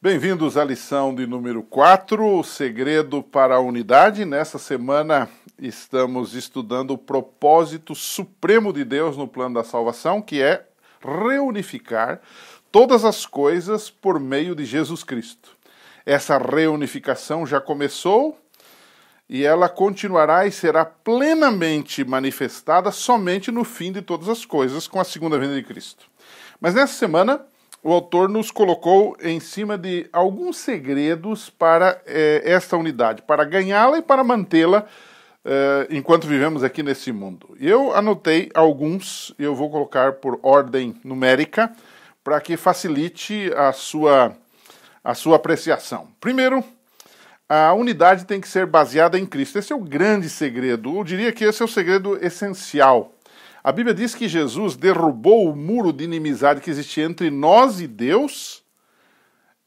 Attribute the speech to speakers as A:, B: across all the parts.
A: Bem-vindos à lição de número 4, o segredo para a unidade. Nessa semana estamos estudando o propósito supremo de Deus no plano da salvação, que é reunificar todas as coisas por meio de Jesus Cristo. Essa reunificação já começou e ela continuará e será plenamente manifestada somente no fim de todas as coisas, com a segunda vinda de Cristo. Mas nessa semana o autor nos colocou em cima de alguns segredos para esta unidade, para ganhá-la e para mantê-la enquanto vivemos aqui nesse mundo. Eu anotei alguns, e eu vou colocar por ordem numérica, para que facilite a sua apreciação. Primeiro, a unidade tem que ser baseada em Cristo. Esse é o grande segredo, eu diria que esse é o segredo essencial. A Bíblia diz que Jesus derrubou o muro de inimizade que existia entre nós e Deus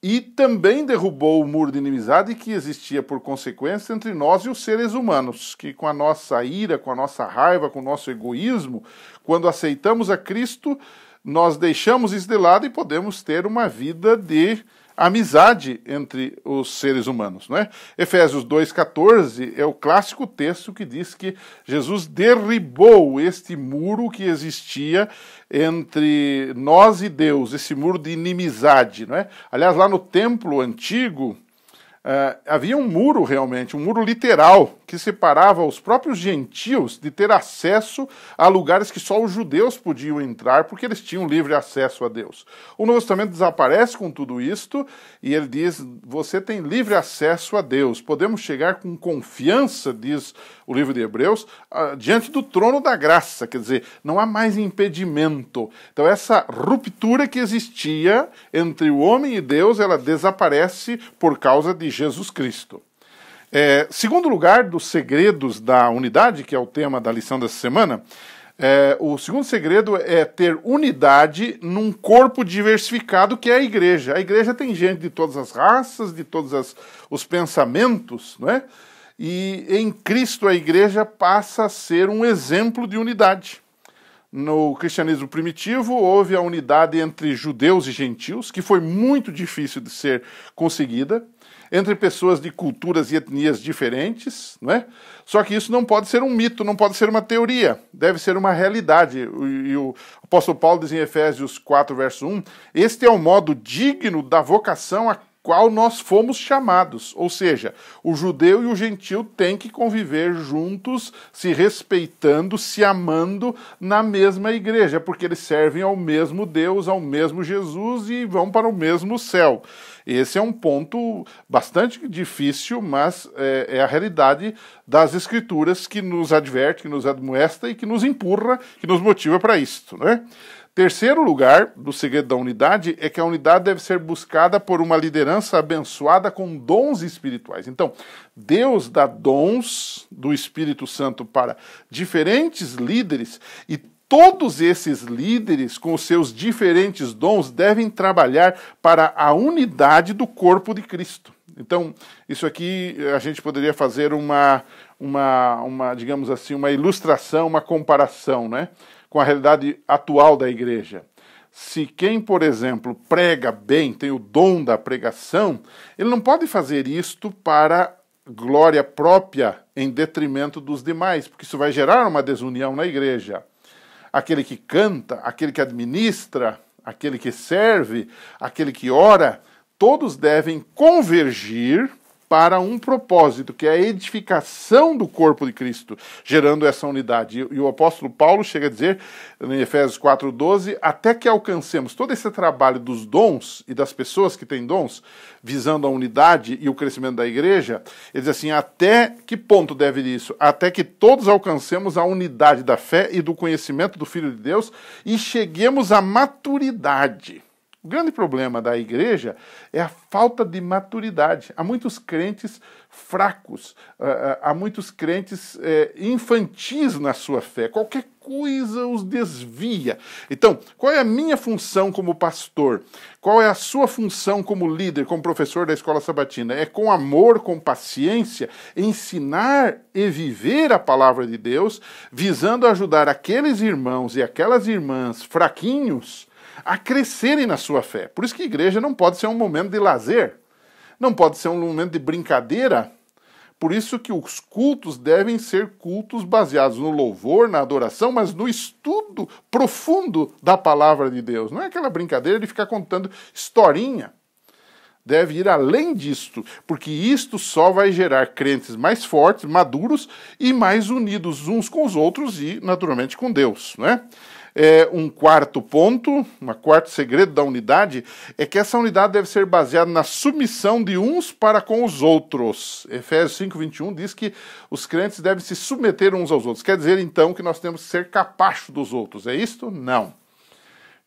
A: e também derrubou o muro de inimizade que existia por consequência entre nós e os seres humanos, que com a nossa ira, com a nossa raiva, com o nosso egoísmo, quando aceitamos a Cristo, nós deixamos isso de lado e podemos ter uma vida de amizade entre os seres humanos, não é? Efésios 2,14 é o clássico texto que diz que Jesus derribou este muro que existia entre nós e Deus, esse muro de inimizade, não é? Aliás, lá no templo antigo, havia um muro realmente, um muro literal, que separava os próprios gentios de ter acesso a lugares que só os judeus podiam entrar, porque eles tinham livre acesso a Deus. O Novo Testamento desaparece com tudo isto, e ele diz, você tem livre acesso a Deus. Podemos chegar com confiança, diz o livro de Hebreus, diante do trono da graça, quer dizer, não há mais impedimento. Então essa ruptura que existia entre o homem e Deus, ela desaparece por causa de Jesus Cristo. Segundo lugar, dos segredos da unidade, que é o tema da lição dessa semana, o segundo segredo é ter unidade num corpo diversificado que é a igreja. A igreja tem gente de todas as raças, de todos os pensamentos, não é? E em Cristo a igreja passa a ser um exemplo de unidade. No cristianismo primitivo houve a unidade entre judeus e gentios, que foi muito difícil de ser conseguida, entre pessoas de culturas e etnias diferentes, não é? Só que isso não pode ser um mito, não pode ser uma teoria, deve ser uma realidade. E o apóstolo Paulo diz em Efésios 4, verso 1, este é o modo digno da vocação a qual nós fomos chamados, ou seja, o judeu e o gentil têm que conviver juntos, se respeitando, se amando na mesma igreja, porque eles servem ao mesmo Deus, ao mesmo Jesus e vão para o mesmo céu. Esse é um ponto bastante difícil, mas é a realidade das Escrituras que nos adverte, que nos admoesta e que nos empurra, que nos motiva para isto, não é? Terceiro lugar do segredo da unidade é que a unidade deve ser buscada por uma liderança abençoada com dons espirituais. Então, Deus dá dons do Espírito Santo para diferentes líderes e todos esses líderes, com os seus diferentes dons, devem trabalhar para a unidade do corpo de Cristo. Então, isso aqui a gente poderia fazer digamos assim, uma ilustração, uma comparação, né, com a realidade atual da igreja. Se quem, por exemplo, prega bem, tem o dom da pregação, ele não pode fazer isto para glória própria em detrimento dos demais, porque isso vai gerar uma desunião na igreja. Aquele que canta, aquele que administra, aquele que serve, aquele que ora, todos devem convergir para um propósito, que é a edificação do corpo de Cristo, gerando essa unidade. E o apóstolo Paulo chega a dizer, em Efésios 4,12, até que alcancemos todo esse trabalho dos dons e das pessoas que têm dons, visando a unidade e o crescimento da igreja, ele diz assim, até que ponto deve isso? Até que todos alcancemos a unidade da fé e do conhecimento do Filho de Deus e cheguemos à maturidade. O grande problema da igreja é a falta de maturidade. Há muitos crentes fracos, há muitos crentes infantis na sua fé. Qualquer coisa os desvia. Então, qual é a minha função como pastor? Qual é a sua função como líder, como professor da escola sabatina? É com amor, com paciência, ensinar e viver a palavra de Deus, visando ajudar aqueles irmãos e aquelas irmãs fraquinhos a crescerem na sua fé. Por isso que a igreja não pode ser um momento de lazer, não pode ser um momento de brincadeira. Por isso que os cultos devem ser cultos baseados no louvor, na adoração, mas no estudo profundo da palavra de Deus. Não é aquela brincadeira de ficar contando historinha. Deve ir além disto, porque isto só vai gerar crentes mais fortes, maduros e mais unidos uns com os outros e, naturalmente, com Deus, não é? Um quarto ponto, um quarto segredo da unidade, é que essa unidade deve ser baseada na submissão de uns para com os outros. Efésios 5:21 diz que os crentes devem se submeter uns aos outros. Quer dizer, então, que nós temos que ser capacho dos outros. É isto? Não.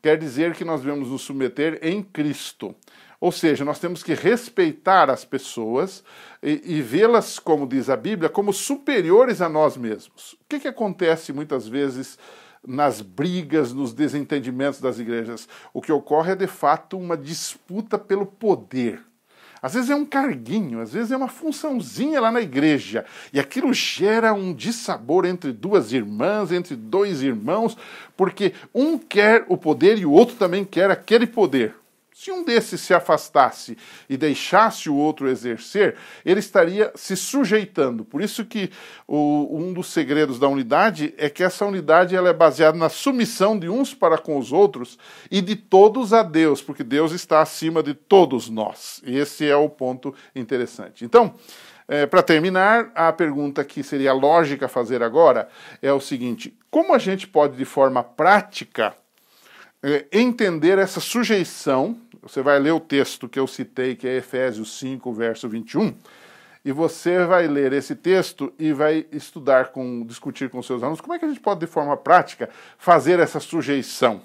A: Quer dizer que nós devemos nos submeter em Cristo. Ou seja, nós temos que respeitar as pessoas e vê-las, como diz a Bíblia, como superiores a nós mesmos. O que acontece muitas vezes nas brigas, nos desentendimentos das igrejas? O que ocorre é, de fato, uma disputa pelo poder. Às vezes é um carguinho, às vezes é uma funçãozinha lá na igreja. E aquilo gera um dissabor entre duas irmãs, entre dois irmãos, porque um quer o poder e o outro também quer aquele poder. Se um desses se afastasse e deixasse o outro exercer, ele estaria se sujeitando. Por isso que um dos segredos da unidade é que essa unidade ela é baseada na submissão de uns para com os outros e de todos a Deus, porque Deus está acima de todos nós. E esse é o ponto interessante. Então, para terminar, a pergunta que seria lógica fazer agora é o seguinte: como a gente pode, de forma prática, entender essa sujeição? Você vai ler o texto que eu citei, que é Efésios 5, verso 21, e você vai ler esse texto e vai discutir com seus alunos como é que a gente pode, de forma prática, fazer essa sujeição.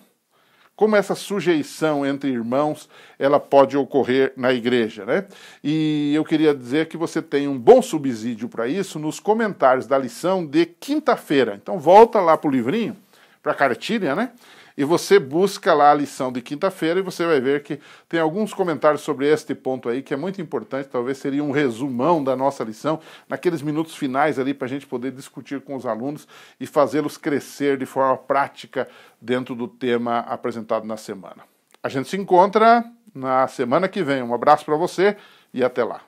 A: Como essa sujeição entre irmãos, ela pode ocorrer na igreja, né? E eu queria dizer que você tem um bom subsídio para isso nos comentários da lição de quinta-feira. Então volta lá para o livrinho, para a cartilha, né? E você busca lá a lição de quinta-feira e você vai ver que tem alguns comentários sobre este ponto aí, que é muito importante, talvez seria um resumão da nossa lição, naqueles minutos finais ali para a gente poder discutir com os alunos e fazê-los crescer de forma prática dentro do tema apresentado na semana. A gente se encontra na semana que vem. Um abraço para você e até lá.